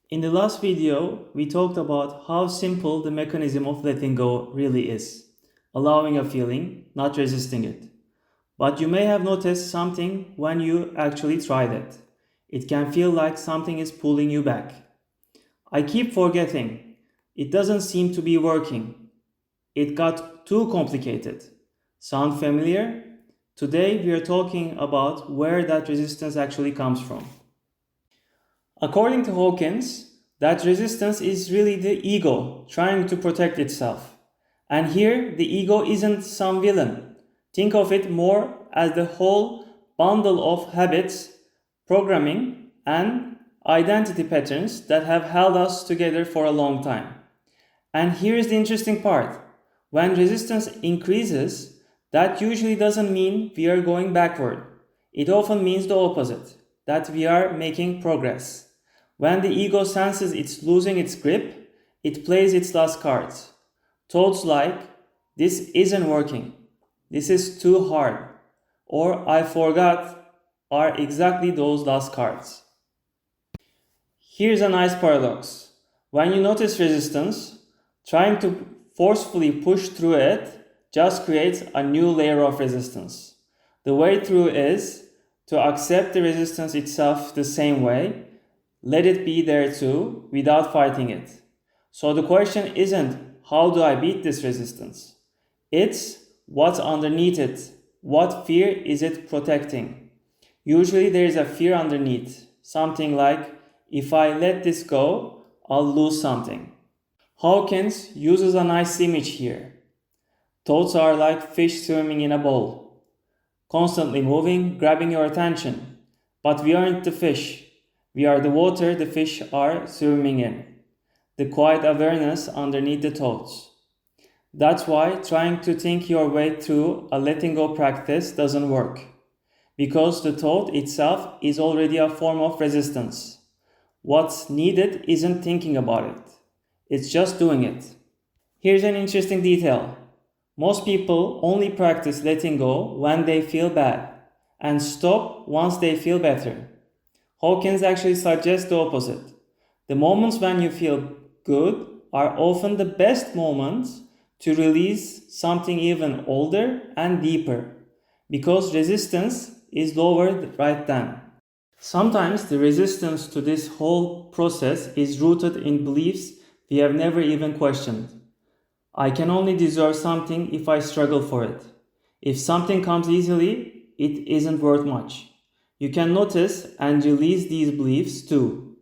In the last video, we talked about how simple the mechanism of letting go really is, allowing a feeling, not resisting it. But you may have noticed something when you actually tried it. It can feel like something is pulling you back. I keep forgetting. It doesn't seem to be working. It got too complicated. Sound familiar? Today we are talking about where that resistance actually comes from. According to Hawkins, that resistance is really the ego trying to protect itself. And here, the ego isn't some villain. Think of it more as the whole bundle of habits, programming, and identity patterns that have held us together for a long time. And here's the interesting part. When resistance increases, that usually doesn't mean we are going backward. It often means the opposite, that we are making progress. When the ego senses it's losing its grip, it plays its last cards. Thoughts like, this isn't working, this is too hard, or I forgot are exactly those last cards. Here's a nice paradox. When you notice resistance, trying to forcefully push through it just creates a new layer of resistance. The way through is to accept the resistance itself the same way. Let it be there too, without fighting it. So the question isn't, how do I beat this resistance? It's, what's underneath it? What fear is it protecting? Usually there is a fear underneath, something like, if I let this go, I'll lose something. Hawkins uses a nice image here. Thoughts are like fish swimming in a bowl, constantly moving, grabbing your attention. But we aren't the fish. We are the water the fish are swimming in, the quiet awareness underneath the thoughts. That's why trying to think your way through a letting go practice doesn't work, because the thought itself is already a form of resistance. What's needed isn't thinking about it, it's just doing it. Here's an interesting detail. Most people only practice letting go when they feel bad and stop once they feel better. Hawkins actually suggests the opposite. The moments when you feel good are often the best moments to release something even older and deeper, because resistance is lowered right then. Sometimes the resistance to this whole process is rooted in beliefs we have never even questioned. I can only deserve something if I struggle for it. If something comes easily, it isn't worth much. You can notice and release these beliefs too.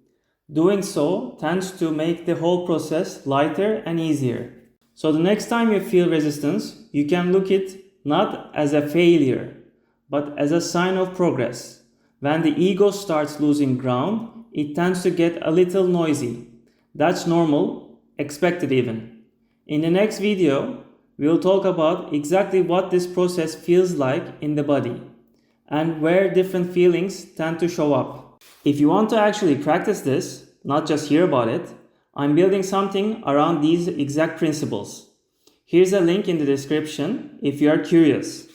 Doing so tends to make the whole process lighter and easier. So the next time you feel resistance, you can look at it not as a failure, but as a sign of progress. When the ego starts losing ground, it tends to get a little noisy. That's normal, expected even. In the next video, we'll talk about exactly what this process feels like in the body and where different feelings tend to show up. If you want to actually practice this, not just hear about it, I'm building something around these exact principles. Here's a link in the description if you are curious.